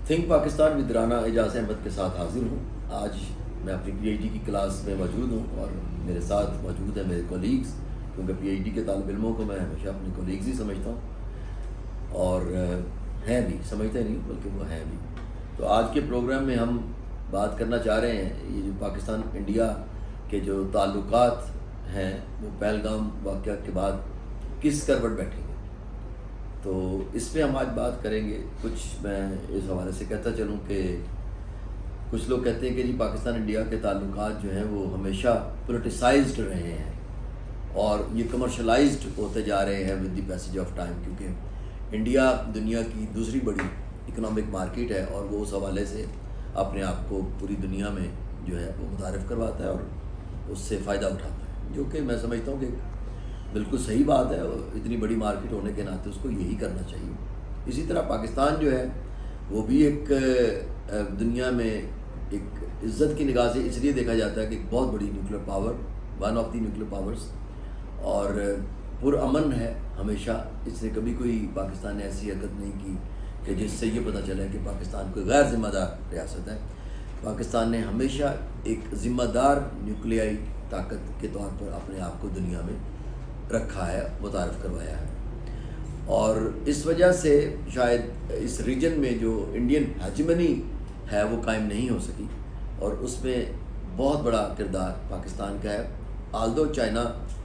Think Pakistan with Rana اعجاز احمد کے ساتھ حاضر ہوں. آج میں اپنی پی ایچ ڈی کی کلاس میں موجود ہوں اور میرے ساتھ موجود ہیں میرے کولیگز, کیونکہ پی ایچ ڈی کے طالب علموں کو میں ہمیشہ اپنے کولیگز ہی سمجھتا ہوں اور ہیں بھی, سمجھتے نہیں بلکہ وہ ہیں بھی. تو آج کے پروگرام میں ہم بات کرنا چاہ رہے ہیں یہ جو پاکستان انڈیا کے جو تعلقات ہیں وہ پہلگام واقعہ کے بعد کس کروٹ بیٹھیں گے. تو اس پہ ہم آج بات کریں گے. کچھ میں اس حوالے سے کہتا چلوں کہ کچھ لوگ کہتے ہیں کہ جی پاکستان انڈیا کے تعلقات جو ہیں وہ ہمیشہ پولیٹیسائزڈ رہے ہیں اور یہ کمرشلائزڈ ہوتے جا رہے ہیں with the passage of time, کیونکہ انڈیا دنیا کی دوسری بڑی اکنامک مارکیٹ ہے اور وہ اس حوالے سے اپنے آپ کو پوری دنیا میں جو ہے وہ متعارف کرواتا ہے اور اس سے فائدہ اٹھاتا ہے, جو کہ میں سمجھتا ہوں کہ بالکل صحیح بات ہے. اتنی بڑی مارکیٹ ہونے کے ناطے اس کو یہی کرنا چاہیے. اسی طرح پاکستان جو ہے وہ بھی ایک دنیا میں ایک عزت کی نگاہ سے اس لیے دیکھا جاتا ہے کہ ایک بہت بڑی nuclear power, one of the nuclear powers, اور پرامن ہے ہمیشہ. اس نے کبھی کوئی پاکستان نے ایسی حرکت نہیں کی کہ جس سے یہ پتہ چلا کہ پاکستان کوئی غیر ذمہ دار ریاست ہے. پاکستان نے ہمیشہ ایک ذمہ دار نیوکلیائی طاقت کے طور پر اپنے آپ کو دنیا میں رکھا ہے, متعارف کروایا ہے. اور اس وجہ سے شاید اس ریجن میں جو انڈین ہیجمنی ہے وہ قائم نہیں ہو سکی اور اس میں بہت بڑا کردار پاکستان کا ہے. آلدو چائنا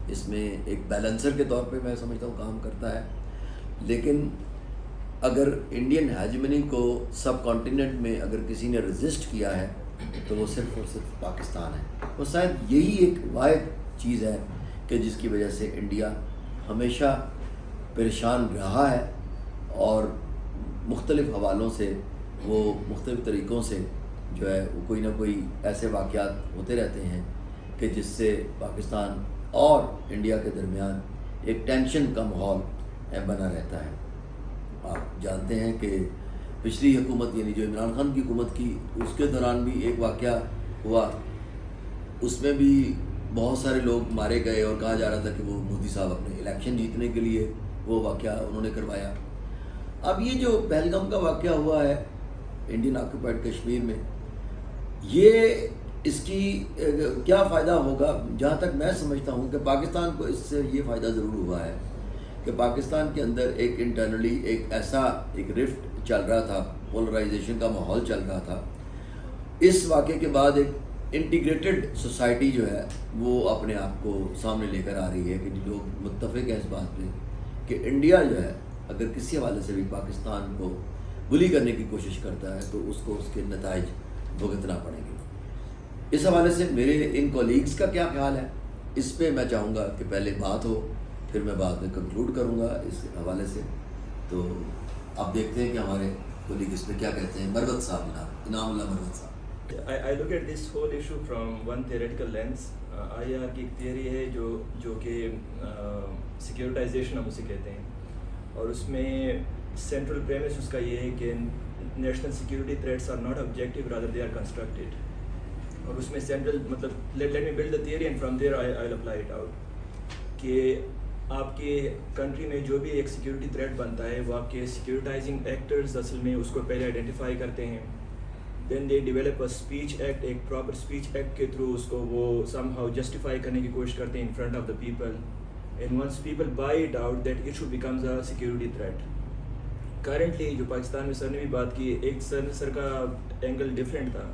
اس میں ایک بیلنسر کے طور پہ میں سمجھتا ہوں کام کرتا ہے, لیکن اگر انڈین ہیجمنی کو سب کانٹیننٹ میں اگر کسی نے رزسٹ کیا ہے تو وہ صرف اور صرف پاکستان ہے. وہ شاید یہی ایک واحد چیز ہے کہ جس کی وجہ سے انڈیا ہمیشہ پریشان رہا ہے اور مختلف حوالوں سے وہ مختلف طریقوں سے جو ہے وہ کوئی نہ کوئی ایسے واقعات ہوتے رہتے ہیں کہ جس سے پاکستان اور انڈیا کے درمیان ایک ٹینشن کا ماحول بنا رہتا ہے. آپ جانتے ہیں کہ پچھلی حکومت یعنی جو عمران خان کی حکومت کی اس کے دوران بھی ایک واقعہ ہوا, اس میں بھی بہت سارے لوگ مارے گئے اور کہا جا رہا تھا کہ وہ مودی صاحب اپنے الیکشن جیتنے کے لیے وہ واقعہ انہوں نے کروایا. اب یہ جو پہلگام کا واقعہ ہوا ہے انڈین آکوپائڈ کشمیر میں, یہ اس کی کیا فائدہ ہوگا؟ جہاں تک میں سمجھتا ہوں کہ پاکستان کو اس سے یہ فائدہ ضرور ہوا ہے کہ پاکستان کے اندر ایک انٹرنلی ایک ایسا ایک رفٹ چل رہا تھا, پولرائزیشن کا ماحول چل رہا تھا. اس واقعے کے بعد ایک انٹیگریٹڈ سوسائٹی جو ہے وہ اپنے آپ کو سامنے لے کر آ رہی ہے کہ لوگ متفق ہیں اس بات پہ کہ انڈیا جو ہے اگر کسی حوالے سے بھی پاکستان کو بلی کرنے کی کوشش کرتا ہے تو اس کو اس کے نتائج بھگتنا پڑیں گے. اس حوالے سے میرے ان کولیگز کا کیا خیال ہے اس پہ میں چاہوں گا کہ پہلے بات ہو, پھر میں بعد میں کنکلوڈ کروں گا اس حوالے سے. تو آپ دیکھتے ہیں کہ ہمارے کولیگ اس پہ کیا کہتے ہیں. مروت صاحب, انعام اللہ مروت صاحب. I look at this whole issue from one theoretical lens. آیا کی ایک تھیوری ہے جو کہ سیکیورٹائزیشن ہم اسے کہتے ہیں, اور اس میں سینٹرل پریمس اس کا یہ ہے کہ national security threats are not objective rather they are constructed. اور اس میں سینٹرل مطلب let me build the theory and from there I will apply it out کہ آپ کے کنٹری میں جو بھی ایک سیکیورٹی تھریٹ بنتا ہے وہ آپ کے سیکیورٹائزنگ ایکٹرز اصل میں اس کو پہلے آئیڈینٹیفائی کرتے ہیں. Then they develop a speech act, ایک پراپر اسپیچ ایکٹ کے تھرو اس کو وہ سم ہاؤ جسٹیفائی کرنے کی کوشش کرتے ہیں in front of the people, and once people buy it out that issue becomes a security threat. Currently جو پاکستان میں سر نے بھی بات کی, ایک سر کا اینگل ڈفرینٹ تھا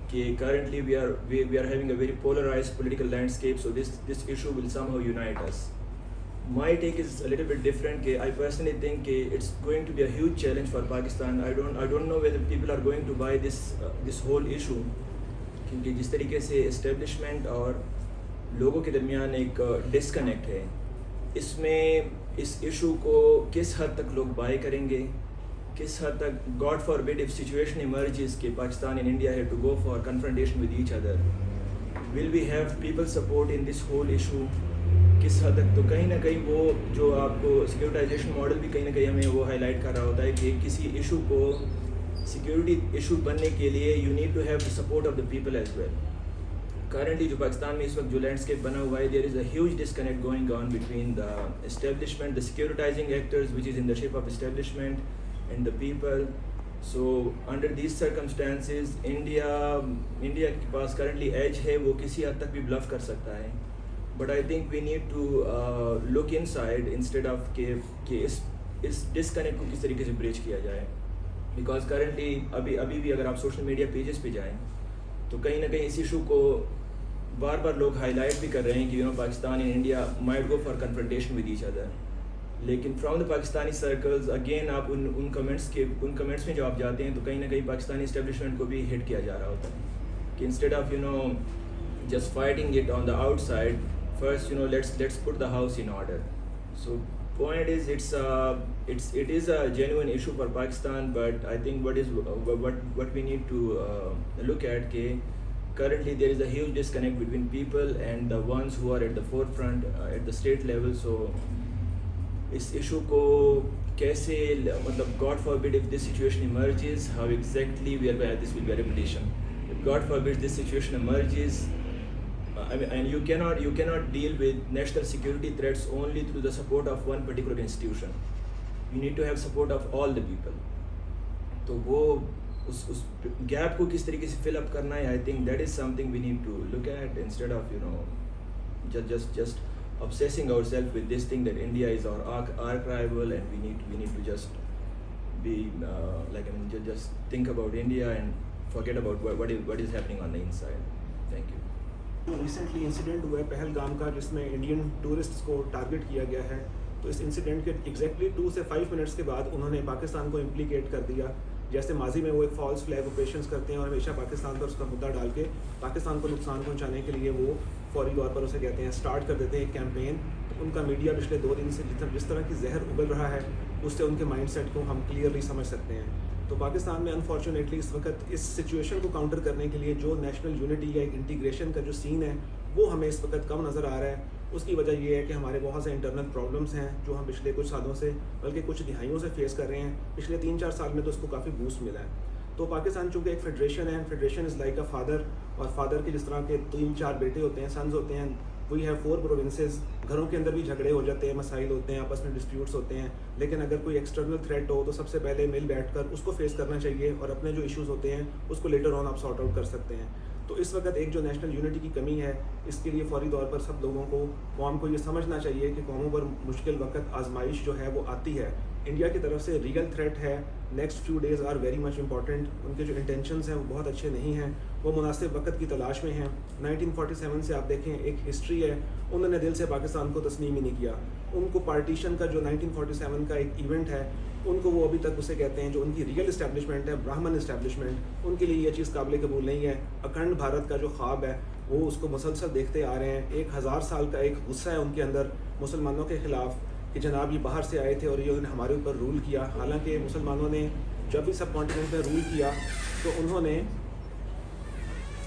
کہ currently we are having a very polarised political landscape, so this issue will somehow unite us. My take is a little bit different. I personally think it's going to be a huge challenge for Pakistan. I don't know whether people are going to buy this whole issue. کیونکہ جس طریقے سے establishment اور لوگوں کے درمیان ایک disconnect ہے, اس میں اس ایشو کو کس حد تک لوگ بائی کریں گے, کس حد تک God forbid if situation emerges کہ Pakistan and India have to go for confrontation with each other, will we have people support in this whole issue? کس حد تک. تو کہیں نہ کہیں وہ جو آپ کو سیکیورٹائزیشن ماڈل بھی کہیں نہ کہیں ہمیں وہ ہائی لائٹ کر رہا ہوتا ہے کہ کسی ایشو کو سیکیورٹی ایشو بننے کے لیے you need to have the support of the people as well. Currently جو پاکستان میں اس وقت جو لینڈسکیپ بنا ہوا ہے, there is a huge disconnect going on between the establishment, the securitising actors which is in the shape of establishment and the people. So under these circumstances India کے پاس currently edge ہے, وہ کسی حد تک بھی bluff کر سکتا ہے. But I think we need to look inside instead of کہ اس ڈسکنیکٹ کو کس طریقے سے بریچ کیا جائے. بیکاز کرنٹلی ابھی بھی اگر آپ سوشل میڈیا پیجز پہ جائیں تو کہیں نہ کہیں اس ایشو کو بار بار لوگ ہائی لائٹ بھی کر رہے ہیں کہ Pakistan and India might go for confrontation with each other. لیکن from the Pakistani circles again آپ ان کمنٹس میں جو آپ جاتے ہیں تو کہیں نہ کہیں پاکستانی اسٹیبلشمنٹ کو بھی ہٹ کیا جا رہا ہوتا ہے کہ instead of just fighting it on the out side, first let's put the house in order. So point is it is a genuine issue for Pakistan, but I think what we need to look at ke currently there is a huge disconnect between people and the ones who are at the forefront at the state level. So is issue ko kaise matlab God forbid if this situation emerges, how exactly this will be a repetition. If God forbid this situation emerges, and you cannot deal with national security threats only through the support of one particular institution. You need to have support of all the people. تو وہ اس gap کو کس طریقے سے فل اپ کرنا ہے, I think that is something we need to look at instead of just obsessing ourselves with this thing that India is our arch rival and we need to just be just think about India and forget about what is happening on the inside. Thank you. Recently incident ہوا ہے پہلگام کا جس میں Indian tourists کو target کیا گیا ہے. تو اس انسیڈنٹ کے ایگزیکٹلی 2 سے 5 منٹس کے بعد انہوں نے پاکستان کو امپلیکیٹ کر دیا. جیسے ماضی میں وہ ایک فالس فلیگ آپریشنز کرتے ہیں اور ہمیشہ پاکستان پر اس کا مدعا ڈال کے پاکستان کو نقصان پہنچانے کے لیے وہ فوری طور پر اسے کہتے ہیں اسٹارٹ کر دیتے ہیں ایک کیمپین. ان کا میڈیا پچھلے 2 دن سے جس طرح کی زہر ابل رہا ہے اس سے ان کے مائنڈ سیٹ کو ہم کلیئرلی سمجھ سکتے ہیں. تو پاکستان میں انفارچونیٹلی اس وقت اس سچویشن کو کاؤنٹر کرنے کے لیے جو نیشنل یونٹی یا ایک انٹیگریشن کا جو سین ہے وہ ہمیں اس وقت کم نظر آ رہا ہے. اس کی وجہ یہ ہے کہ ہمارے بہت سے انٹرنل پرابلمس ہیں جو ہم پچھلے کچھ سالوں سے بلکہ کچھ دہائیوں سے فیس کر رہے ہیں. پچھلے 3-4 سال میں تو اس کو کافی بوسٹ ملا ہے. تو پاکستان چونکہ ایک فیڈریشن ہے, federation is like a father, اور فادر کے جس طرح کے 3-4 بیٹے ہوتے ہیں, سنز ہوتے ہیں. We have 4 provinces. گھروں کے اندر بھی جھگڑے ہو جاتے ہیں, مسائل ہوتے ہیں, آپس میں ڈسپیوٹس ہوتے ہیں, لیکن اگر کوئی ایکسٹرنل تھریٹ ہو تو سب سے پہلے مل بیٹھ کر اس کو فیس کرنا چاہیے اور اپنے جو ایشوز ہوتے ہیں اس کو لیٹر آن آپ سارٹ آؤٹ کر سکتے ہیں. تو اس وقت ایک جو نیشنل یونٹی کی کمی ہے, اس کے لیے فوری طور پر سب لوگوں کو, قوم کو یہ سمجھنا چاہیے کہ قوموں پر مشکل وقت آزمائش جو ہے وہ آتی ہے. انڈیا کی طرف سے ریگل تھریٹ ہے. Next few days are very much important. ان کے جو انٹینشنز ہیں وہ بہت اچھے نہیں ہیں, وہ مناسب وقت کی تلاش میں ہیں. 1947 سے آپ دیکھیں ایک ہسٹری ہے, انہوں نے دل سے پاکستان کو تسلیم ہی نہیں کیا. ان کو پارٹیشن کا جو 1947 کا ایک ایونٹ ہے, ان کو وہ ابھی تک اسے کہتے ہیں جو ان کی ریئل اسٹیبلشمنٹ ہے, براہمن اسٹیبلشمنٹ, ان کے لیے یہ چیز قابل قبول نہیں ہے. اکھنڈ بھارت کا جو خواب ہے وہ اس کو مسلسل دیکھتے آ رہے ہیں. 1000 سال کا ایک غصہ ہے ان کے اندر مسلمانوں کے خلاف کہ جناب یہ باہر سے آئے تھے اور یہ ہمارے اوپر رول کیا. حالانکہ مسلمانوں نے جب بھی سب کانٹیننٹ میں رول کیا تو انہوں نے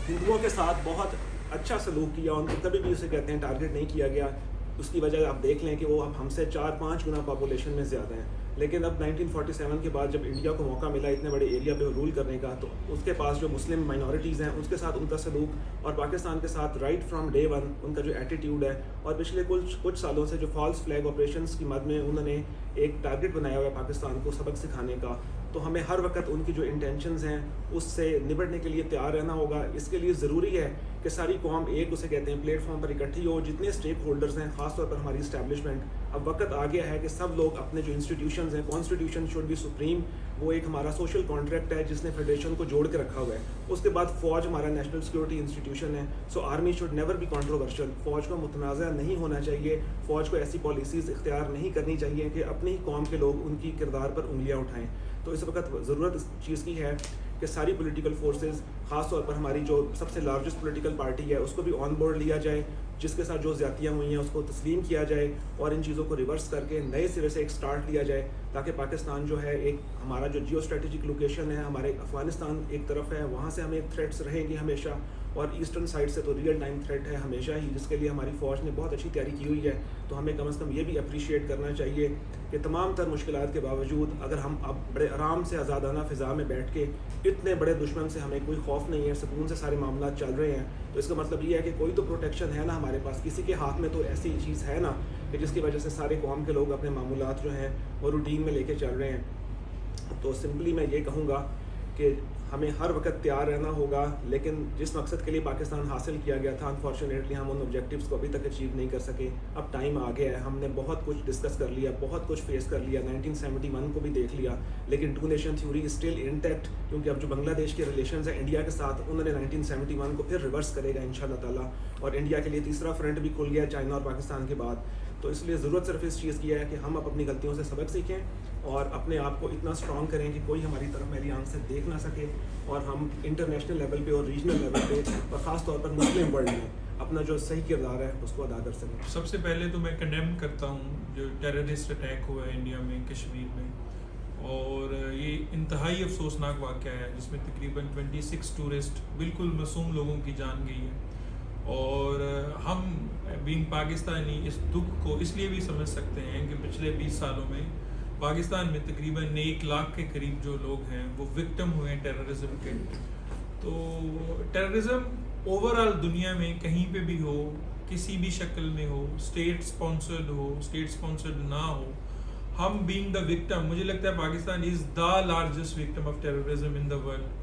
ہندوؤں کے ساتھ بہت اچھا سلوک کیا, ان کو کبھی بھی اسے کہتے ہیں ٹارگٹ نہیں کیا گیا. اس کی وجہ آپ دیکھ لیں کہ وہ اب ہم سے 4-5 گنا پاپولیشن میں زیادہ ہیں. لیکن اب 1947 کے بعد جب انڈیا کو موقع ملا اتنے بڑے ایریا پہ رول کرنے کا, تو اس کے پاس جو مسلم مائنورٹیز ہیں اس کے ساتھ ان کا سلوک اور پاکستان کے ساتھ رائٹ فرام ڈے ون ان کا جو ایٹیٹیوڈ ہے, اور پچھلے کچھ سالوں سے جو فالس فلیگ آپریشنز کی مد میں انہوں نے ایک ٹارگٹ بنایا ہوا ہے پاکستان کو سبق سکھانے کا. تو ہمیں ہر وقت ان کی جو انٹینشنز ہیں اس سے نبٹنے کے لیے تیار رہنا ہوگا. اس کے لیے ضروری ہے کہ ساری قوم ایک اسے کہتے ہیں پلیٹ فارم پر اکٹھی ہو. جتنے اسٹیک ہولڈرز ہیں, خاص طور پر ہماری اسٹیبلشمنٹ, اب وقت آ گیا ہے کہ سب لوگ اپنے جو انسٹیٹیوشنز ہیں, کانسٹیٹیوشن شوڈ بی سپریم, وہ ایک ہمارا سوشل کانٹریکٹ ہے جس نے فیڈریشن کو جوڑ کے رکھا ہوا ہے. اس کے بعد فوج ہمارا نیشنل سیکورٹی انسٹیٹیوشن ہے. So army should never be controversial. فوج کو متنازع نہیں ہونا چاہیے. فوج کو ایسی پالیسیز اختیار نہیں کرنی چاہیے کہ اپنی قوم کے لوگ ان کی کردار پر انگلیاں اٹھائیں. تو اس وقت ضرورت اس چیز کی ہے کہ ساری پولیٹیکل فورسز, خاص طور پر ہماری جو سب سے لارجسٹ پولیٹیکل پارٹی ہے, اس کو بھی آن بورڈ لیا جائے. جس کے ساتھ جو زیادتیاں ہوئی ہیں اس کو تسلیم کیا جائے اور ان چیزوں کو ریورس کر کے نئے سرے سے ایک سٹارٹ لیا جائے, تاکہ پاکستان جو ہے ایک ہمارا جو جیو اسٹریٹجک لوکیشن ہے, ہمارے افغانستان ایک طرف ہے, وہاں سے ہمیں تھریٹس رہیں گی ہمیشہ, اور ایسٹرن سائڈ سے تو ریئل ٹائم تھریٹ ہے ہمیشہ ہی, جس کے لیے ہماری فوج نے بہت اچھی تیاری کی ہوئی ہے. تو ہمیں کم از کم یہ بھی اپریشیٹ کرنا چاہیے کہ تمام تر مشکلات کے باوجود اگر ہم اب بڑے آرام سے آزادانہ فضا میں بیٹھ کے, اتنے بڑے دشمن سے ہمیں کوئی خوف نہیں ہے, سکون سے سارے معاملات چل رہے ہیں, تو اس کا مطلب یہ ہے کہ کوئی تو پروٹیکشن ہے نا ہمارے پاس, کسی کے ہاتھ میں تو ایسی چیز ہے نا کہ جس کی وجہ سے سارے قوم کے لوگ اپنے معمولات جو ہیں وہ روٹین میں لے کے چل رہے ہیں. تو سمپلی میں یہ کہوں گا کہ ہمیں ہر وقت تیار رہنا ہوگا، لیکن جس مقصد کے لیے پاکستان حاصل کیا گیا تھا انفارچونیٹلی ہم ان آبجیکٹیوز کو ابھی تک اچیو نہیں کر سکے. اب ٹائم آ گیا ہے، ہم نے بہت کچھ ڈسکس کر لیا، بہت کچھ فیس کر لیا، 1971 کو بھی دیکھ لیا، لیکن two nation theory still intact, کیونکہ اب جو بنگلہ دیش کے ریلیشنز ہیں انڈیا کے ساتھ انہوں نے 1971 کو پھر ریورس کرے گا انشاءاللہ تعالیٰ، اور انڈیا کے لیے تیسرا فرنٹ بھی کھل گیا چائنا اور پاکستان کے بعد. تو اس لیے ضرورت صرف اس چیز کی ہے کہ ہم اپنی غلطیوں سے سبق سیکھیں اور اپنے آپ کو اتنا اسٹرانگ کریں کہ کوئی ہماری طرف میری آنکھ سے دیکھ نہ سکے، اور ہم انٹرنیشنل لیول پہ اور ریجنل لیول پہ اور خاص طور پر مسلم ورلڈ میں اپنا جو صحیح کردار ہے اس کو ادا کر سکیں. سب سے پہلے تو میں کنڈیم کرتا ہوں جو ٹیررسٹ اٹیک ہوا ہے انڈیا میں کشمیر میں، اور یہ انتہائی افسوسناک واقعہ ہے جس میں تقریباً 26 ٹورسٹ بالکل معصوم لوگوں کی جان گئی ہے. اور ہم بینگ پاکستانی اس دکھ کو اس لیے بھی سمجھ سکتے ہیں کہ پچھلے 20 سالوں میں پاکستان میں تقریباً 1 لاکھ کے قریب جو لوگ ہیں وہ وکٹم ہوئے ہیں ٹیررزم کے. تو ٹیررزم اوور آل دنیا میں کہیں پہ بھی ہو، کسی بھی شکل میں ہو، اسٹیٹ سپانسرڈ ہو، اسٹیٹ سپانسرڈ نہ ہو، ہم بینگ دا وکٹم، مجھے لگتا ہے Pakistan is the largest victim of terrorism in the world.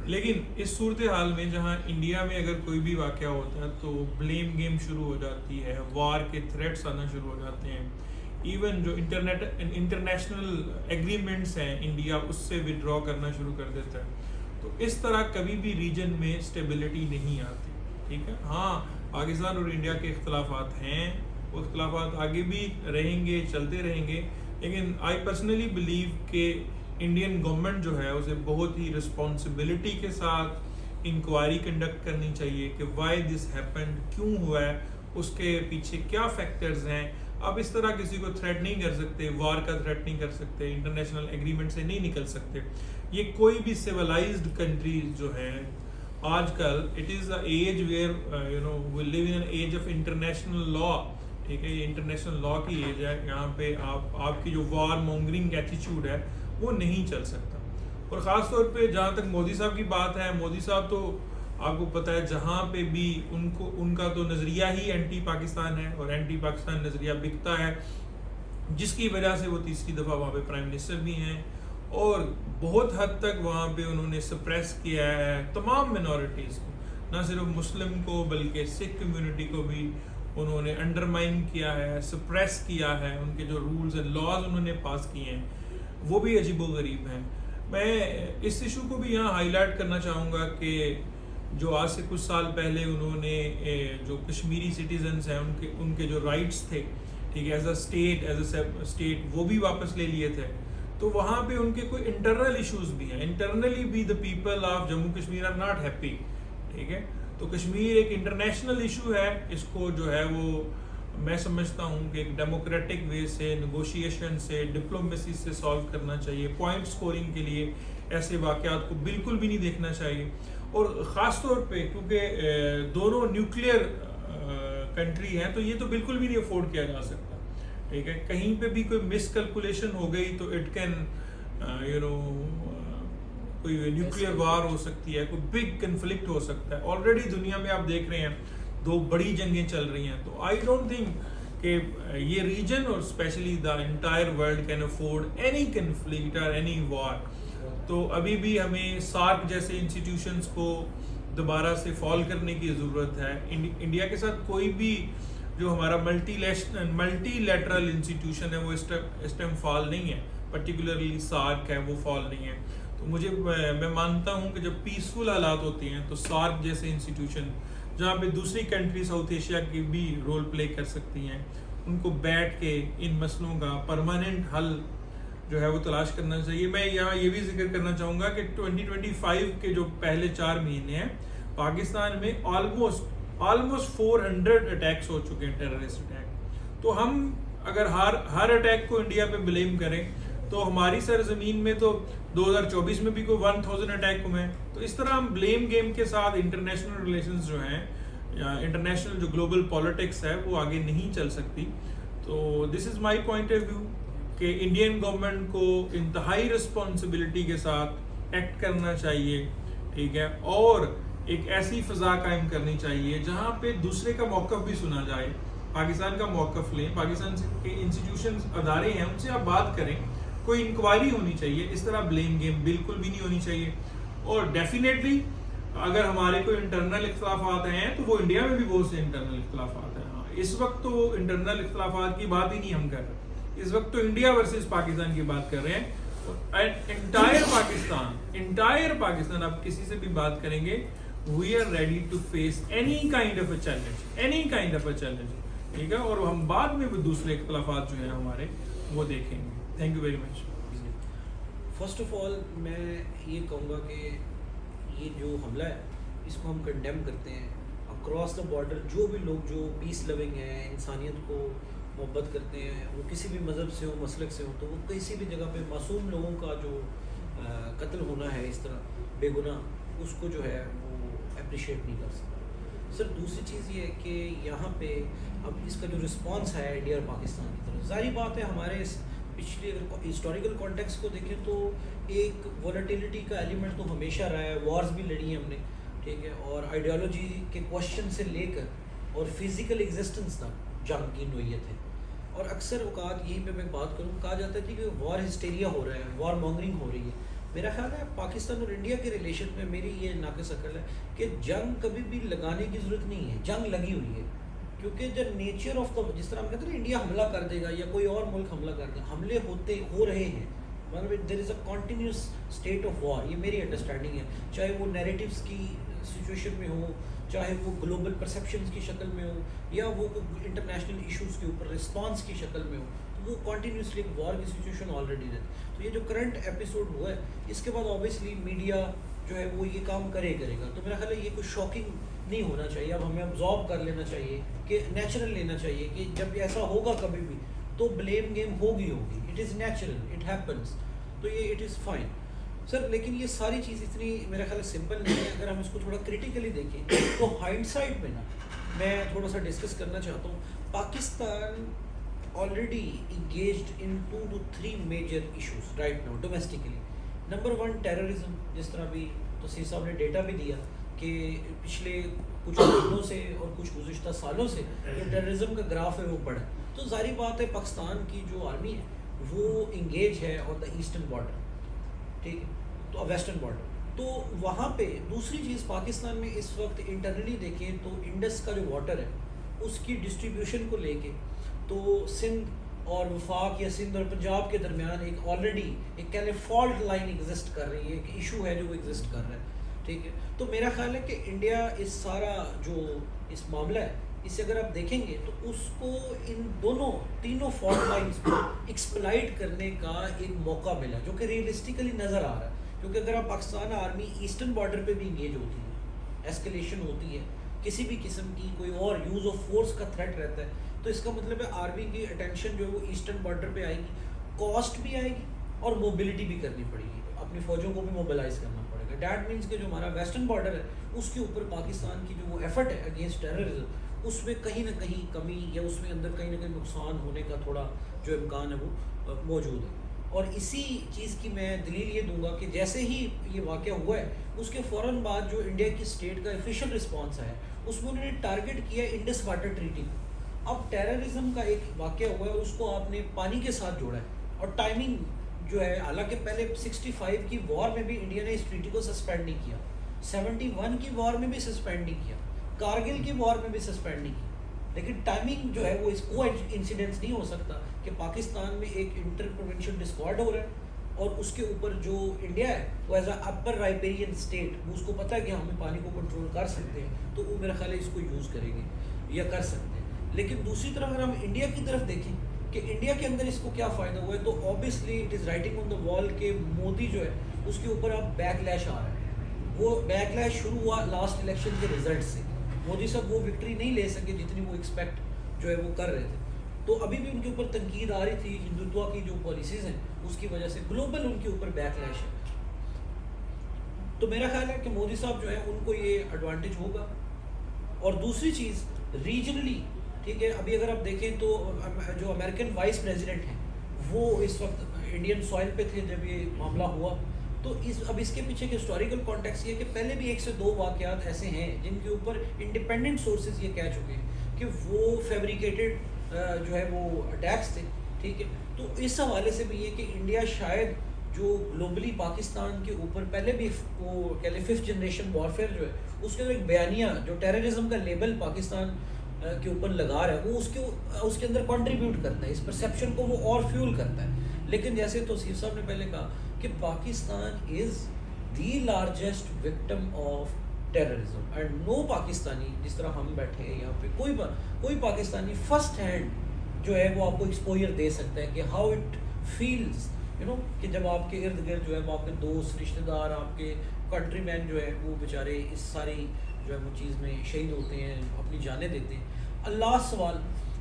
لیکن اس صورتحال میں جہاں انڈیا میں اگر کوئی بھی واقعہ ہوتا ہے تو بلیم گیم شروع ہو جاتی ہے، وار کے تھریٹس آنا شروع ہو جاتے ہیں. ایون جو انٹرنیشنل ایگریمنٹس ہیں انڈیا اس سے ودرا کرنا شروع کر دیتا ہے. تو اس طرح کبھی بھی ریجن میں اسٹیبلٹی نہیں آتی. ٹھیک ہے، ہاں پاکستان اور انڈیا کے اختلافات ہیں، وہ اختلافات آگے بھی رہیں گے، چلتے رہیں گے، لیکن آئی پرسنلی بلیو کہ انڈین گورنمنٹ جو ہے اسے بہت ہی رسپانسبلٹی کے ساتھ انکوائری کنڈکٹ کرنی چاہیے کہ وائی دس ہیپنڈ، کیوں ہوا ہے، اس کے پیچھے کیا فیکٹرز ہیں. اب اس طرح کسی کو تھریٹ نہیں کر سکتے، وار کا تھریٹ نہیں کر سکتے، انٹرنیشنل ایگریمنٹ سے نہیں نکل سکتے. یہ کوئی بھی سویلائزڈ کنٹریز جو ہیں آج کل، it is a age where we live in an age of international law. ٹھیک ہے، یہ انٹرنیشنل لا کی ایج ہے، یہاں پہ آپ کی جو وار مونگرنگ ایٹیچیوڈ ہے وہ نہیں چل سکتا. اور خاص طور پہ جہاں تک مودی صاحب کی بات ہے، مودی صاحب تو آپ کو پتہ ہے جہاں پہ بھی ان کا تو نظریہ ہی اینٹی پاکستان ہے، اور اینٹی پاکستان نظریہ بکتا ہے، جس کی وجہ سے وہ تیسری دفعہ وہاں پہ پرائم منسٹر بھی ہیں، اور بہت حد تک وہاں پہ انہوں نے سپریس کیا ہے تمام منورٹیز کو، نہ صرف مسلم کو بلکہ سکھ کمیونٹی کو بھی انہوں نے انڈرمائن کیا ہے، سپریس کیا ہے. ان کے جو رولز اینڈ لاز انہوں نے پاس کیے ہیں وہ بھی عجیب و غریب ہیں. میں اس ایشو کو بھی یہاں ہائی لائٹ کرنا چاہوں گا کہ جو آج سے کچھ سال پہلے انہوں نے جو کشمیری سٹیزنز ہیں ان کے جو رائٹس تھے، ٹھیک ہے، ایز اے اسٹیٹ وہ بھی واپس لے لیے تھے. تو وہاں پہ ان کے کوئی انٹرنل ایشوز بھی ہیں، انٹرنلی بھی the people of Jammu Kashmir are not happy. ٹھیک ہے، تو کشمیر ایک انٹرنیشنل ایشو ہے، اس کو جو ہے وہ میں سمجھتا ہوں کہ ایک ڈیموکریٹک وے سے، نیگوشیشن سے، ڈپلومیسی سے سالو کرنا چاہیے. پوائنٹ سکورنگ کے لیے ایسے واقعات کو بالکل بھی نہیں دیکھنا چاہیے. اور خاص طور پہ کیونکہ دونوں نیوکلیئر کنٹری ہیں تو یہ تو بالکل بھی نہیں افورڈ کیا جا سکتا. ٹھیک ہے، کہیں پہ بھی کوئی مس کیلکولیشن ہو گئی تو اٹ کین کوئی نیوکلیئر وار ہو سکتی ہے، کوئی بگ کنفلکٹ ہو سکتا ہے. آلریڈی دنیا میں آپ دیکھ رہے ہیں 2 بڑی جنگیں چل رہی ہیں. تو آئی ڈونٹ تھنک کہ یہ ریجن اور especially the entire world can afford any conflict اور اینی وار. تو ابھی بھی ہمیں سارک جیسے انسٹیٹیوشنس کو دوبارہ سے فال کرنے کی ضرورت ہے. انڈیا کے ساتھ کوئی بھی جو ہمارا ملٹی لیٹرل انسٹیٹیوشن ہے وہ اس ٹائم فال نہیں ہے، پرٹیکولرلی سارک ہے وہ فال نہیں ہے. تو میں مانتا ہوں کہ جب پیسفل حالات ہوتے ہیں تو سارک جیسے انسٹیٹیوشن جہاں پہ دوسری کنٹری ساؤتھ ایشیا کی بھی رول پلے کر سکتی ہیں، ان کو بیٹھ کے ان مسئلوں کا پرماننٹ حل جو ہے وہ تلاش کرنا چاہیے. میں یہاں یہ بھی ذکر کرنا چاہوں گا کہ 2025 کے جو پہلے 4 مہینے ہیں پاکستان میں آلموسٹ 400 اٹیکس ہو چکے ہیں، ٹیررسٹ اٹیک. تو ہم اگر ہر اٹیک کو انڈیا پہ بلیم کریں تو ہماری سرزمین میں تو 2024 میں بھی کوئی 1000 اٹیک ہوئے ہیں. تو اس طرح ہم بلیم گیم کے ساتھ انٹرنیشنل ریلیشنز جو ہیں یا انٹرنیشنل جو گلوبل پالیٹکس ہے وہ آگے نہیں چل سکتی. تو دس از مائی پوائنٹ آف ویو کہ انڈین گورنمنٹ کو انتہائی رسپانسبلٹی کے ساتھ ایکٹ کرنا چاہیے. ٹھیک ہے، اور ایک ایسی فضا قائم کرنی چاہیے جہاں پہ دوسرے کا موقف بھی سنا جائے. پاکستان کا موقف لیں، پاکستان کے انسٹیٹیوشنز ادارے ہیں ان سے آپ بات کریں، کوئی انکوائری ہونی چاہیے. اس طرح بلیم گیم بالکل بھی نہیں ہونی چاہیے. اور ڈیفینیٹلی اگر ہمارے کوئی انٹرنل اختلافات ہیں تو وہ انڈیا میں بھی بہت سے انٹرنل اختلافات ہیں. ہاں اس وقت تو انٹرنل اختلافات کی بات ہی نہیں ہم کر رہے, اس وقت تو انڈیا ورسز پاکستان کی بات کر رہے ہیں. انٹائر پاکستان آپ کسی سے بھی بات کریں گے, we are ready to face any kind of a challenge, ٹھیک ہے. اور ہم بعد میں بھی دوسرے اختلافات جو ہیں ہمارے وہ دیکھیں گے. Thank you very much. First of all میں یہ کہوں گا کہ یہ جو حملہ ہے اس کو ہم کنڈیم کرتے ہیں اکراس دا بارڈر. جو بھی لوگ جو پیس لونگ ہیں, انسانیت کو محبت کرتے ہیں, وہ کسی بھی مذہب سے ہو, مسلک سے ہو, تو وہ کسی بھی جگہ پہ معصوم لوگوں کا جو قتل ہونا ہے اس طرح بے گناہ, اس کو جو ہے وہ اپریشیٹ نہیں کر سکتا. سر دوسری چیز یہ ہے کہ یہاں پہ اب اس کا جو رسپانس ہے انڈیا اور پاکستان کی طرف, ظاہری بات ہے ہمارے پچھلے اگر ہسٹوریکل کانٹیکس کو دیکھیں تو ایک ولیٹیلیٹی کا ایلیمنٹ تو ہمیشہ رہا ہے. وارز بھی لڑی ہیں ہم نے, ٹھیک ہے, اور آئیڈیالوجی کے کوشچن سے لے کر اور فزیکل ایگزسٹنس تک جنگ کی نوعیت ہے. اور اکثر اوقات یہیں پہ میں بات کروں, کہا جاتا ہے کہ وار ہسٹیریا ہو رہا ہے, وار مانگرنگ ہو رہی ہے. میرا خیال ہے پاکستان اور انڈیا کے ریلیشن میں میری یہ ناقص عقل ہے کہ جنگ کبھی بھی لگانے کی ضرورت نہیں ہے, جنگ لگی ہوئی ہے. کیونکہ جو نیچر آف دا, جس طرح ہم کہتے ہیں انڈیا حملہ کر دے گا یا کوئی اور ملک حملہ کر دے گا, حملے ہو رہے ہیں, مطلب there is a continuous state of war. یہ میری انڈرسٹینڈنگ ہے, چاہے وہ نیریٹیوس کی سچویشن میں ہو, چاہے وہ گلوبل پرسیپشنز کی شکل میں ہو, یا وہ انٹرنیشنل ایشوز کے اوپر رسپانس کی شکل میں ہو, تو وہ کنٹینیوسلی ایک وار کی سچویشن آلریڈی رہتی. تو یہ جو کرنٹ ایپیسوڈ ہوا ہے اس کے بعد آبویسلی میڈیا جو ہے وہ یہ کام کرے گا. تو میرا خیال ہے یہ کوئی شاکنگ نہیں ہونا چاہیے. اب ہمیں ابزارو کر لینا چاہیے, کہ نیچرل لینا چاہیے کہ جب ایسا ہوگا کبھی بھی تو بلیم گیم ہوگی. It is natural, it happens, تو یہ اٹ از فائن. سر لیکن یہ ساری چیز اتنی میرا خیال سمپل نہیں ہے. اگر ہم اس کو تھوڑا کریٹیکلی دیکھیں تو ہائنڈ سائڈ میں نا میں تھوڑا سا ڈسکس کرنا چاہتا ہوں. Pakistan already engaged in 2 to 3 major issues right now domestically. Number 1 terrorism, جس طرح بھی توسیع صاحب نے ڈیٹا بھی دیا کہ پچھلے کچھ مہینوں سے اور کچھ گزشتہ سالوں سے جو ٹیررزم کا گراف ہے وہ بڑھا. تو ظاہری بات ہے پاکستان کی جو آرمی ہے وہ انگیج ہے آن دا ایسٹرن بارڈر, ٹھیک ہے, تو ویسٹرن بارڈر. تو وہاں پہ دوسری چیز پاکستان میں اس وقت انٹرنلی دیکھیں تو انڈس کا جو واٹر ہے اس کی ڈسٹریبیوشن کو لے کے تو سندھ اور وفاق یا سندھ اور پنجاب کے درمیان ایک آلریڈی ایک کہہ لیں فالٹ لائن ایگزسٹ کر رہی ہے, ایک ایشو ہے جو وہ ایگزسٹ کر رہا ہے, ٹھیک ہے. تو میرا خیال ہے کہ انڈیا اس سارا جو اس معاملہ ہے اسے اگر آپ دیکھیں گے تو اس کو ان تینوں فالٹ لائنس کو ایکسپلائٹ کرنے کا ایک موقع ملا جو کہ ریئلسٹیکلی نظر آ رہا ہے. کیونکہ اگر آپ پاکستان آرمی ایسٹرن بارڈر پہ بھی انگیج ہوتی ہے, ایسکلیشن ہوتی ہے, کسی بھی قسم کی کوئی اور یوز آف فورس کا تھریٹ رہتا ہے, تو اس کا مطلب ہے آرمی کی اٹینشن جو ہے وہ ایسٹرن بارڈر پہ آئے گی, کاسٹ بھی آئے گی اور موبلٹی بھی کرنی پڑے گی, اپنی فوجوں کو بھی موبلائز کرنا پڑے گا. دیٹ مینس کہ جو ہمارا ویسٹرن بارڈر ہے اس کے اوپر پاکستان کی جو وہ ایفرٹ ہے اگینسٹ ٹیررزم اس میں کہیں نہ کہیں کمی یا اس میں اندر کہیں نہ کہیں نقصان ہونے کا تھوڑا جو امکان ہے وہ موجود ہے. اور اسی چیز کی میں دلیل یہ دوں گا کہ جیسے ہی یہ واقعہ ہوا ہے اس کے فوراً بعد جو انڈیا کی اسٹیٹ کا آفیشیل رسپانس ہے اس میں انہوں نے ٹارگٹ کیا انڈس واٹر ٹریٹی کو. اب ٹیررزم کا ایک واقعہ ہوا ہے اس کو آپ نے پانی کے ساتھ جوڑا ہے, اور ٹائمنگ جو ہے حالانکہ پہلے 65 کی وار میں بھی انڈیا نے اس ٹریٹی کو سسپینڈ نہیں کیا, 71 کی وار میں بھی سسپینڈ نہیں کیا, کارگل کی وار میں بھی سسپینڈ نہیں کیا, لیکن ٹائمنگ جو ہے وہ اس کو انسیڈنس نہیں ہو سکتا کہ پاکستان میں ایک انٹر پروونشل ڈسکارڈ ہو رہا ہے اور اس کے اوپر جو انڈیا ہے وہ ایز اے اپر رائبیرین اسٹیٹ وہ اس کو پتہ ہے کہ ہم پانی کو کنٹرول کر سکتے ہیں تو وہ میرا خیال ہے اس کو یوز کریں گے یا کر سکتے ہیں. لیکن دوسری طرف اگر ہم انڈیا کی طرف دیکھیں کہ انڈیا کے اندر اس کو کیا فائدہ ہوا ہے تو obviously it is writing on the wall کہ مودی جو ہے اس کے اوپر اب بیک لیش آ رہا ہے. وہ بیک لیش شروع ہوا لاسٹ الیکشن کے رزلٹ سے. مودی صاحب وہ وکٹری نہیں لے سکے جتنی وہ ایکسپیکٹ جو ہے وہ کر رہے تھے, تو ابھی بھی ان کے اوپر تنقید آ رہی تھی ہندوتوا کی جو پالیسیز ہیں اس کی وجہ سے گلوبل ان کے اوپر بیک لیش ہے. تو میرا خیال ہے کہ مودی صاحب جو ہے ان کو یہ ایڈوانٹیج ہوگا. اور دوسری چیز ریجنلی, ٹھیک ہے, ابھی اگر آپ دیکھیں تو جو امریکن وائس پریزیڈنٹ ہیں وہ اس وقت انڈین سوائل پہ تھے جب یہ معاملہ ہوا. تو اب اس کے پیچھے ایک ہسٹوریکل کانٹیکس یہ ہے کہ پہلے بھی 1 سے 2 واقعات ایسے ہیں جن کے اوپر انڈیپینڈنٹ سورسز یہ کہہ چکے ہیں کہ وہ فیبریکیٹڈ جو ہے وہ اٹیکس تھے, ٹھیک ہے, تو اس حوالے سے بھی یہ کہ انڈیا شاید جو گلوبلی پاکستان کے اوپر پہلے بھی وہ کہہ لیں 5th جنریشن وارفیئر جو ہے اس کے اندر ایک بیانیہ جو ٹیررزم کا لیبل پاکستان کے اوپر لگا رہا ہے وہ اس کے اندر کنٹریبیوٹ کرتا ہے، اس پرسیپشن کو وہ اور فیول کرتا ہے. لیکن جیسے توصیف صاحب نے پہلے کہا کہ Pakistan is the largest victim of terrorism and no Pakistani, جس طرح ہم بیٹھے ہیں یہاں پہ، کوئی پاکستانی فرسٹ ہینڈ جو ہے وہ آپ کو ایکسپوجر دے سکتا ہے کہ ہاؤ اٹ فیلز کہ جب آپ کے ارد گرد جو ہے وہ آپ کے دوست رشتہ دار آپ کے کنٹری مین جو ہے وہ بیچارے اس ساری جو ہے وہ چیز میں شہید ہوتے ہیں، اپنی جانیں دیتے ہیں. لاسٹ سوال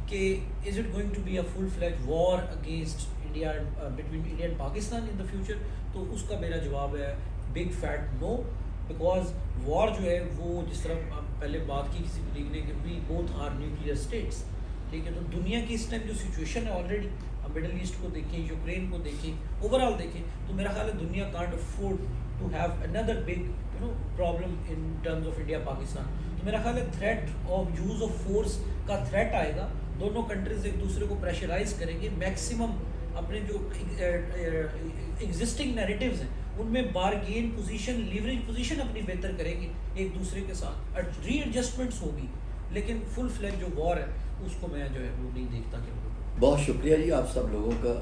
کہ is it going to be a full fledge war against India between India and Pakistan in the future? تو اس کا میرا جواب ہے big fat no, because war جو ہے وہ جس طرح پہلے بات کی کسی کلیگ نے کہ we both are nuclear states, ٹھیک ہے. تو دنیا کی اس ٹائم جو سچویشن ہے آلریڈی، مڈل ایسٹ کو دیکھیں، یوکرین کو دیکھیں، اوور آل دیکھیں، تو میرا خیال ہے دنیا can't afford to have another big problem in terms of India Pakistan. تو میرا خیال ہے threat of use of force کا تھریٹ آئے گا، دونوں کنٹریز ایک دوسرے کو پریشرائز کریں گے، میکسیمم اپنے جو ایگزسٹنگ نیریٹیوز ہیں ان میں بارگین پوزیشن، لیوریج پوزیشن اپنی بہتر کریں گے ایک دوسرے کے ساتھ، ری ایڈجسٹمنٹس ہوگی. لیکن فل فلیج جو وار ہے اس کو میں جو ہے وہ نہیں دیکھتا کہ بہت شکریہ جی آپ سب لوگوں کا.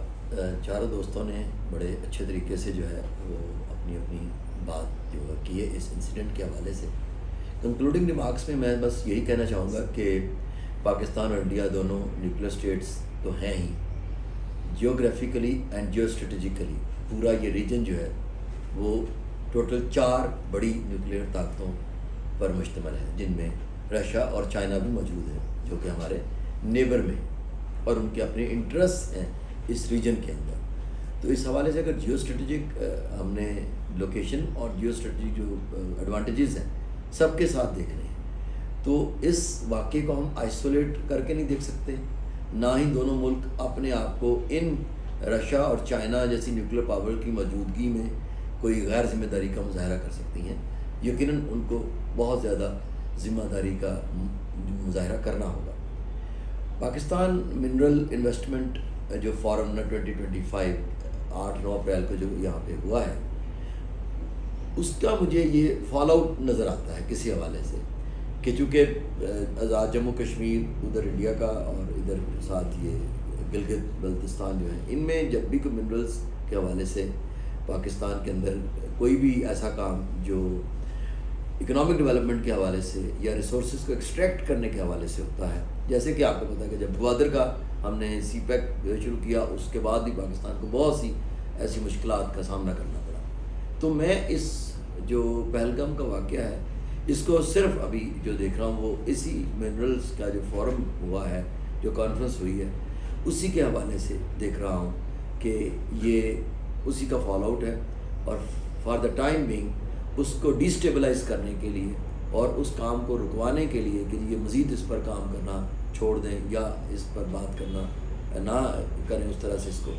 چاروں دوستوں نے بڑے اچھے طریقے سے جو ہے وہ اپنی بات جو ہے کی ہے اس انسیڈنٹ کے حوالے سے. کنکلوڈنگ ریمارکس میں بس یہی کہنا چاہوں گا کہ پاکستان اور انڈیا دونوں نیوکلیئر اسٹیٹس تو ہیں ہی، جیوگرافیکلی اینڈ جیو اسٹریٹجیکلی پورا یہ ریجن جو ہے وہ ٹوٹل 4 بڑی نیوکلیئر طاقتوں پر مشتمل ہے، جن میں رشیا اور چائنا بھی موجود ہے جو کہ ہمارے نیبر میں، اور ان کے اپنے انٹرسٹ ہیں اس ریجن کے اندر. تو اس حوالے سے اگر جیو اسٹریٹجک ہم نے لوکیشن اور جیو اسٹریٹجک جو ایڈوانٹیجز ہیں سب کے ساتھ دیکھنے ہیں، تو اس واقعے کو ہم آئسولیٹ کر کے نہیں دیکھ سکتے، نہ ہی دونوں ملک اپنے آپ کو ان رشیا اور چائنا جیسی نیوکلیئر پاور کی موجودگی میں کوئی غیر ذمہ داری کا مظاہرہ کر سکتی ہیں. یقیناً ان کو بہت زیادہ ذمہ داری کا مظاہرہ کرنا ہوگا. پاکستان منرل انویسٹمنٹ جو فورم 2025 8-9 اپریل کو جو یہاں پہ ہوا ہے، اس کا مجھے یہ فال آؤٹ نظر آتا ہے کسی حوالے سے کہ چونکہ آزاد جموں کشمیر ادھر انڈیا کا اور ادھر ساتھ یہ گلگت بلتستان جو ہے، ان میں جب بھی کوئی منرلز کے حوالے سے پاکستان کے اندر کوئی بھی ایسا کام جو اکنامک ڈیولپمنٹ کے حوالے سے یا ریسورسز کو ایکسٹریکٹ کرنے کے حوالے سے ہوتا ہے، جیسے کہ آپ کو پتہ ہے کہ جب گوادر کا ہم نے سی پیک شروع کیا اس کے بعد بھی پاکستان کو بہت سی ایسی مشکلات کا سامنا کرنا پڑا. تو میں اس جو پہلگام کا واقعہ ہے اس کو صرف ابھی جو دیکھ رہا ہوں وہ اسی منرلز کا جو فورم ہوا ہے، جو کانفرنس ہوئی ہے، اسی کے حوالے سے دیکھ رہا ہوں کہ یہ اسی کا فال آؤٹ ہے، اور فار دا ٹائم بینگ اس کو ڈیسٹیبلائز کرنے کے لیے اور اس کام کو رکوانے کے لیے کہ یہ مزید اس پر کام کرنا چھوڑ دیں یا اس پر بات کرنا نہ کریں اس طرح سے اس کو،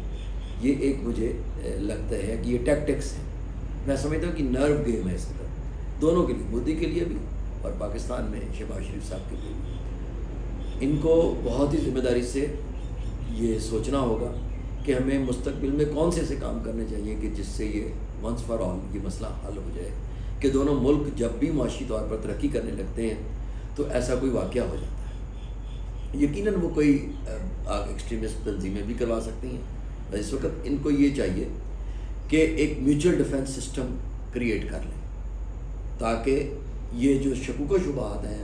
یہ ایک مجھے لگتا ہے کہ یہ ٹیکٹکس ہے. میں سمجھتا ہوں کہ نرو گیم ہے اس کا دونوں کے لیے، مودی کے لیے بھی اور پاکستان میں شہباز شریف صاحب کے لیے بھی. ان کو بہت ہی ذمہ داری سے یہ سوچنا ہوگا کہ ہمیں مستقبل میں کون سے ایسے کام کرنے چاہیے کہ جس سے یہ ونس فار آل یہ مسئلہ حل ہو جائے کہ دونوں ملک جب بھی معاشی طور پر ترقی کرنے لگتے ہیں تو ایسا کوئی واقعہ ہو جاتا ہے. یقیناً وہ کوئی ایکسٹریمسٹ تنظیمیں بھی کروا سکتی ہیں. اس وقت ان کو یہ چاہیے کہ ایک میوچل ڈیفنس سسٹم کریٹ کر لیں تاکہ یہ جو شکوک و شبہات ہیں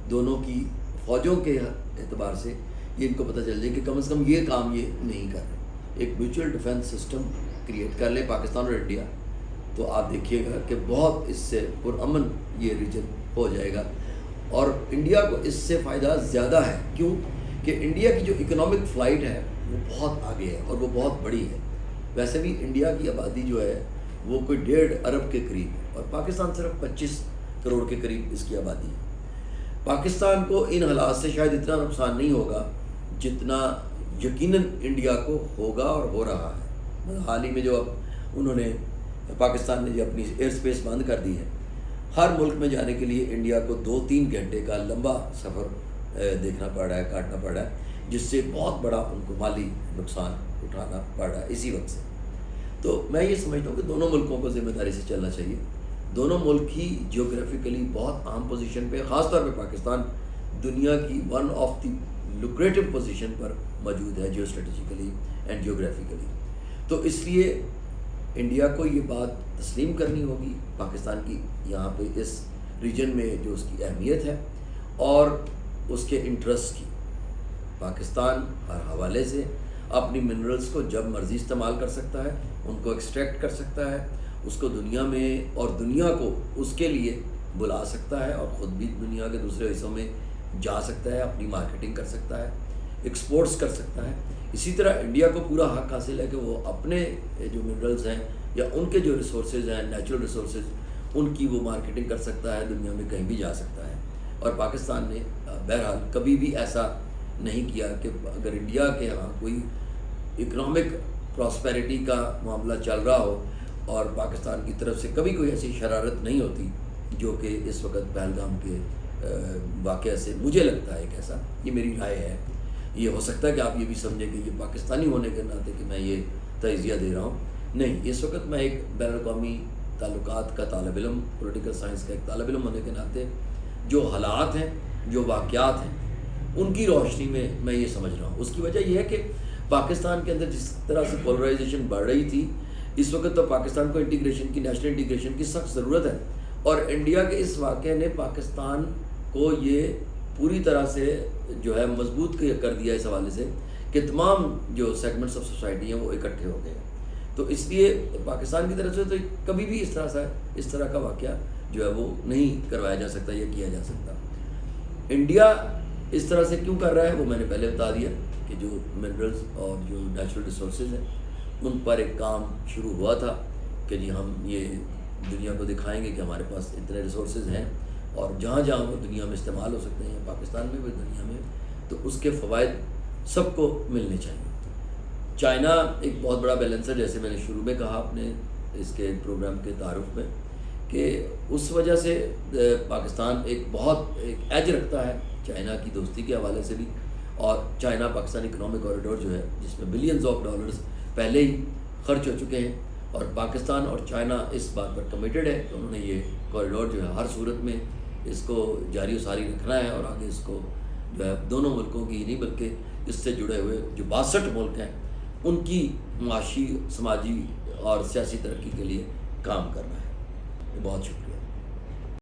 دونوں کی فوجوں کے اعتبار سے یہ ان کو پتہ چل جائے کہ کم از کم یہ کام یہ نہیں کر رہے. ایک میوچل ڈیفنس سسٹم کریٹ کر لیں پاکستان اور انڈیا، تو آپ دیکھیے گا کہ بہت اس سے پرامن یہ ریجن ہو جائے گا. اور انڈیا کو اس سے فائدہ زیادہ ہے، کیوں کہ انڈیا کی جو اکنامک فلائٹ ہے وہ بہت آگے ہے اور وہ بہت بڑی ہے. ویسے بھی انڈیا کی آبادی جو ہے وہ کوئی 1.5 ارب کے قریب ہے اور پاکستان صرف 25 کروڑ کے قریب اس کی آبادی ہے. پاکستان کو ان حالات سے شاید اتنا نقصان نہیں ہوگا جتنا یقیناً انڈیا کو ہوگا اور ہو رہا ہے. حال ہی میں جو اب انہوں نے پاکستان نے جو اپنی ایئر سپیس بند کر دی ہے، ہر ملک میں جانے کے لیے انڈیا کو 2-3 گھنٹے کا لمبا سفر دیکھنا پڑ رہا ہے، کاٹنا پڑ رہا ہے، جس سے بہت بڑا ان کو مالی نقصان اٹھانا پڑ رہا ہے اسی وقت سے. تو میں یہ سمجھتا ہوں کہ دونوں ملکوں کو ذمہ داری سے چلنا چاہیے. دونوں ملک ہی جیوگرافیکلی بہت اہم پوزیشن پہ, خاص طور پہ پاکستان دنیا کی one of the lucrative position پر موجود ہے جیو اسٹریٹجیکلی اینڈ جیوگرافیکلی. تو اس لیے انڈیا کو یہ بات تسلیم کرنی ہوگی پاکستان کی یہاں پہ اس ریجن میں جو اس کی اہمیت ہے اور اس کے انٹرسٹ کی. پاکستان ہر حوالے سے اپنی منرلز کو جب مرضی استعمال کر سکتا ہے, ان کو ایکسٹریکٹ کر سکتا ہے, اس کو دنیا میں اور دنیا کو اس کے لیے بلا سکتا ہے اور خود بھی دنیا کے دوسرے حصوں میں جا سکتا ہے, اپنی مارکیٹنگ کر سکتا ہے, ایکسپورٹس کر سکتا ہے. اسی طرح انڈیا کو پورا حق حاصل ہے کہ وہ اپنے جو منرلز ہیں یا ان کے جو ریسورسز ہیں, نیچرل ریسورسز, ان کی وہ مارکیٹنگ کر سکتا ہے, دنیا میں کہیں بھی جا سکتا ہے. اور پاکستان نے بہرحال کبھی بھی ایسا نہیں کیا کہ اگر انڈیا کے یہاں کوئی اکنامک پراسپیرٹی کا معاملہ چل رہا ہو اور پاکستان کی طرف سے کبھی کوئی ایسی شرارت نہیں ہوتی جو کہ اس وقت پہلگام کے واقعہ سے مجھے لگتا ہے. ایک ایسا, یہ میری رائے ہے, یہ ہو سکتا ہے کہ آپ یہ بھی سمجھیں کہ یہ پاکستانی ہونے کے ناطے کہ میں یہ تجزیہ دے رہا ہوں. نہیں, اس وقت میں ایک بین الاقوامی تعلقات کا طالب علم, پولیٹیکل سائنس کا ایک طالب علم ہونے کے ناطے جو حالات ہیں, جو واقعات ہیں, ان کی روشنی میں یہ سمجھ رہا ہوں. اس کی وجہ یہ ہے کہ پاکستان کے اندر جس طرح سے پولرائزیشن بڑھ رہی تھی, اس وقت تو پاکستان کو انٹیگریشن کی, نیشنل انٹیگریشن کی سخت ضرورت ہے. اور انڈیا کے اس واقعے نے پاکستان کو یہ پوری طرح سے جو ہے مضبوط کر دیا اس حوالے سے کہ تمام جو سیگمنٹس آف سوسائٹی ہیں وہ اکٹھے ہو گئے. تو اس لیے پاکستان کی طرف سے تو کبھی بھی اس طرح کا واقعہ جو ہے وہ نہیں کروایا جا سکتا یا کیا جا سکتا. انڈیا اس طرح سے کیوں کر رہا ہے وہ میں نے پہلے بتا دیا کہ جو منرلز اور جو نیچرل ریسورسز ہیں ان پر ایک کام شروع ہوا تھا کہ جی ہم یہ دنیا کو دکھائیں گے کہ ہمارے پاس اتنے ریسورسز ہیں اور جہاں جہاں وہ دنیا میں استعمال ہو سکتے ہیں, پاکستان میں بھی دنیا میں, تو اس کے فوائد سب کو ملنے چاہیے. چائنا ایک بہت بڑا بیلنسر, جیسے میں نے شروع میں کہا اپنے اس کے پروگرام کے تعارف میں, کہ اس وجہ سے پاکستان ایک ایج رکھتا ہے چائنا کی دوستی کے حوالے سے بھی. اور چائنا پاکستان اکنامک کوریڈور جو ہے جس میں بلینز آف ڈالرز پہلے ہی خرچ ہو چکے ہیں, اور پاکستان اور چائنا اس بات پر کمیٹڈ ہے کہ انہوں نے یہ کوریڈور جو ہے ہر صورت میں اس کو جاری و ساری رکھنا ہے اور آگے اس کو جو ہے دونوں ملکوں کی ہی نہیں بلکہ اس سے جڑے ہوئے جو 62 ملک ہیں ان کی معاشی, سماجی اور سیاسی ترقی کے لیے کام کرنا ہے. بہت شکریہ.